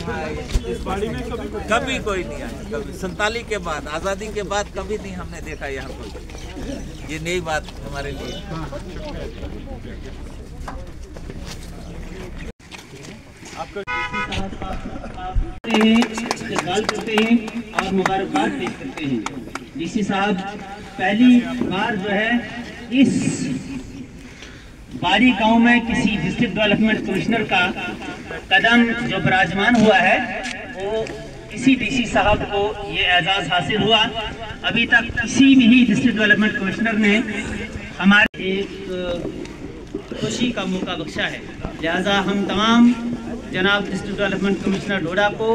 कभी कोई नहीं आया, कभी 47 के बाद, आज़ादी के बाद कभी नहीं हमने देखा यहाँ कोई। ये नई बात हमारे लिए। इस्तेमाल करते हैं और मुबारकबाद पेश करते हैं। डीसी साहब पहली बार जो है इस बाड़ी गांव में किसी डिस्ट्रिक्ट डेवलपमेंट कमिश्नर का कदम जो विराजमान हुआ है वो इसी डीसी साहब को ये एजाज हासिल हुआ। अभी तक किसी भी डिस्ट्रिक्ट डेवलपमेंट कमिश्नर ने हमारे एक खुशी का मौका बख्शा है। लिहाजा हम तमाम जनाब डिस्ट्रिक्ट डेवलपमेंट कमिश्नर डोडा को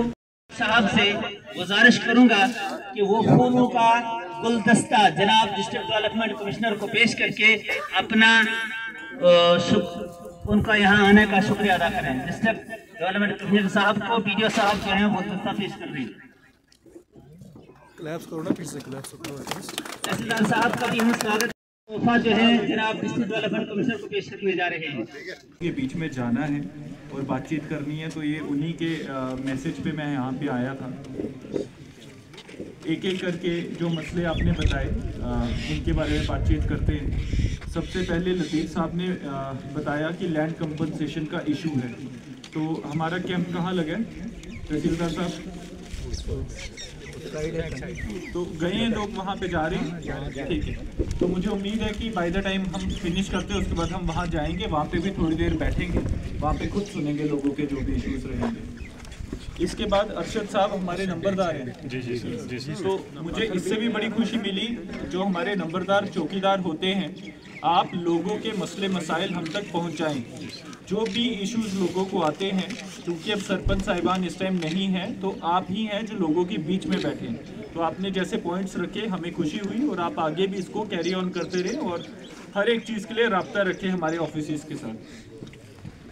साहब से गुजारिश करूंगा कि वो फूलों का गुलदस्ता जनाब डिस्ट्रिक्ट डेवलपमेंट कमिश्नर को पेश करके अपना उनका यहाँ आने का शुक्रिया अदा करें। डिस्ट्रिक्ट डेवलपमेंट कमिश्नर साहब को वीडियो साहब जो है वो गुलदस्ता पेश कर रहे हैं। तहसीलदार साहब का भी हम स्वागत तोहफा जो है जनाब डिस्ट्रिक्ट डेवलपमेंट कमिश्नर को पेश करने जा रहे हैं। के बीच में जाना है और बातचीत करनी है, तो ये उन्हीं के मैसेज पे मैं यहाँ पे आया था। एक एक करके जो मसले आपने बताए उनके बारे में बातचीत करते हैं। सबसे पहले लतीफ़ साहब ने बताया कि लैंड कंपनसेशन का इशू है, तो हमारा कैंप कहाँ लगा है तहसीलदार साहब? तो गए हैं लोग, वहाँ पे जा रहे हैं, ठीक है। तो मुझे उम्मीद है कि बाय द टाइम हम फिनिश करते हैं उसके बाद हम वहाँ जाएंगे, वहाँ पे भी थोड़ी देर बैठेंगे, वहाँ पे खुद सुनेंगे लोगों के जो भी इश्यूज रहेंगे। इसके बाद अरशद साहब हमारे नंबरदार हैं। जी। तो मुझे इससे भी बड़ी खुशी मिली, जो हमारे नंबरदार चौकीदार होते हैं, आप लोगों के मसले मसाइल हम तक पहुँचाएँ। जो भी इश्यूज लोगों को आते हैं, क्योंकि अब सरपंच साहिबान इस टाइम नहीं हैं, तो आप ही हैं जो लोगों के बीच में बैठे हैं। तो आपने जैसे पॉइंट्स रखे हमें खुशी हुई, और आप आगे भी इसको कैरी ऑन करते रहे और हर एक चीज़ के लिए राब्ता रखें हमारे ऑफिस के साथ।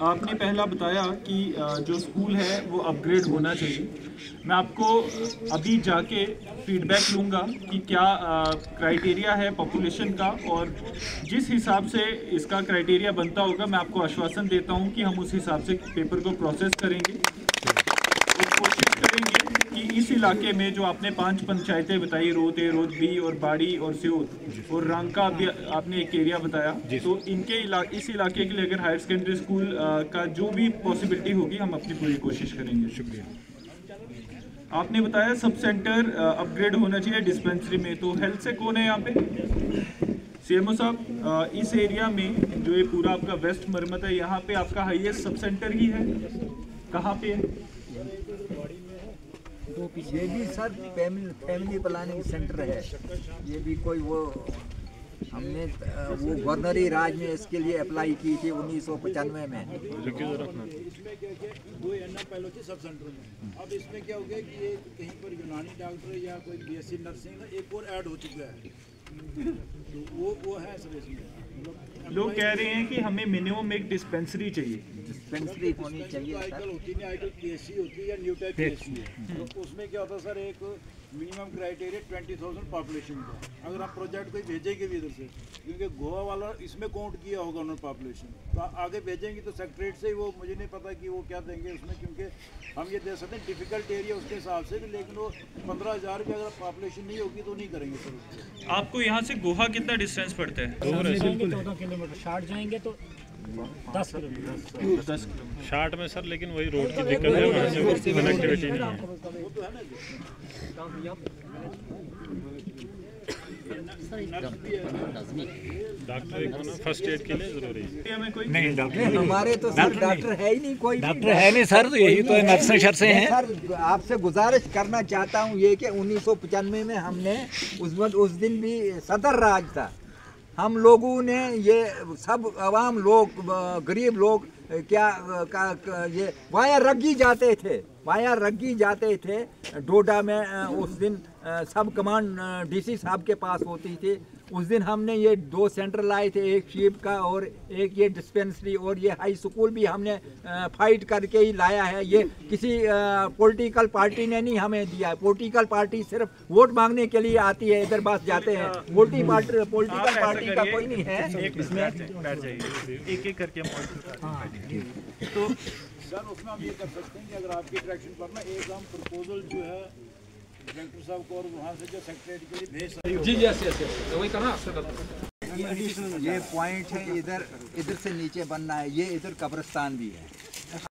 आपने पहला बताया कि जो स्कूल है वो अपग्रेड होना चाहिए। मैं आपको अभी जाके फीडबैक लूँगा कि क्या क्राइटेरिया है पॉपुलेशन का, और जिस हिसाब से इसका क्राइटेरिया बनता होगा मैं आपको आश्वासन देता हूँ कि हम उस हिसाब से पेपर को प्रोसेस करेंगे और कोशिश करेंगे कि इस इलाके में जो आपने 5 पंचायतें बताई, रोद ए, रोद बी और बाड़ी और सियोत और रांका भी आपने एक एरिया बताया, तो इनके इस इलाके के लिए अगर हायर सेकेंडरी स्कूल का जो भी पॉसिबिलिटी होगी हम अपनी पूरी कोशिश करेंगे। शुक्रिया। आपने बताया सब सेंटर अपग्रेड होना चाहिए डिस्पेंसरी में, तो हेल्थ से कौन है यहाँ पे? सीएमओ साहब, इस एरिया में जो ये पूरा आपका वेस्ट मरमत है, यहाँ पे आपका हाईएस्ट सब सेंटर ही है, कहाँ पे है? ये भी सर फैमिली प्लानिंग सेंटर है। ये भी कोई वो हमने वो गवर्नरी राज में इसके लिए अप्लाई की थी 1995 में। सब सेंटर में अब इसमें क्या हो गया कि ये कहीं पर यूनानी डॉक्टर या कोई बीएससी नर्सिंग एक और ऐड हो चुका है, तो वो है सब इसमें। लोग कह रहे हैं कि हमें मिनिमम एक डिस्पेंसरी चाहिए। डिस्पेंसरी होनी चाहिए। आजकल होती नहीं, आजकल पीएससी होती है या न्यू टाइप पीएससी है, तो उसमें क्या होता है सर, एक मिनिमम क्राइटेरिया 20,000 पॉपुलेशन का। अगर आप प्रोजेक्ट कोई भेजेंगे भी इधर से, क्योंकि गोवा वाला इसमें काउंट किया होगा उन्होंने पॉपुलेशन, तो आगे भेजेंगे तो सेक्रेटरीट से वो मुझे नहीं पता कि वो क्या देंगे उसमें, क्योंकि हम ये दे सकते हैं डिफिकल्ट एरिया उसके हिसाब से भी, लेकिन वो 15,000 की अगर पॉपुलेशन नहीं होगी तो नहीं करेंगे सर उसको। आपको यहाँ से गोवा कितना डिस्टेंस पड़ता है? 14 किलोमीटर। शार्ट जाएंगे तो 10 किलोमीटर शार्ट में सर, लेकिन वही रोड की दिक्कत है, वहाँ से कनेक्टिविटी नहीं है। डॉक्टर एक होना फर्स्ट एड के लिए जरूरी है। नहीं डॉक्टर हमारे तो सर डॉक्टर है ही नहीं, कोई डॉक्टर है नहीं सर, तो यही तो नर्सें शर्सें हैं। सर आपसे गुजारिश करना चाहता हूँ ये कि 1995 में हमने उस दिन भी सदर राज था, हम लोगों ने ये सब आवाम लोग गरीब लोग क्या ये वाया रग्गी जाते थे डोडा में। उस दिन सब कमांड डीसी साहब के पास होती थी। उस दिन हमने ये 2 सेंटर लाए थे, एक शीप का और एक ये डिस्पेंसरी, और ये हाई स्कूल भी हमने फाइट करके ही लाया है। ये किसी पॉलिटिकल पार्टी ने नहीं हमें दिया है। पॉलिटिकल पार्टी सिर्फ वोट मांगने के लिए आती है, इधर बस जाते हैं। पॉलिटिकल पार्टी का कोई नहीं है इसमें। एक एक करके तो सर उसमें हम ये कर सकते हैं कि अगर आपकी डायरेक्शन पर ना एक हम प्रपोजल जो है डायरेक्टर साहब को और वहाँ से जो सेक्रेटरी के लिए भेज सकते हैं। जी यस यस यस वही करना ये पॉइंट है, इधर से नीचे बनना है, ये इधर कब्रिस्तान भी है।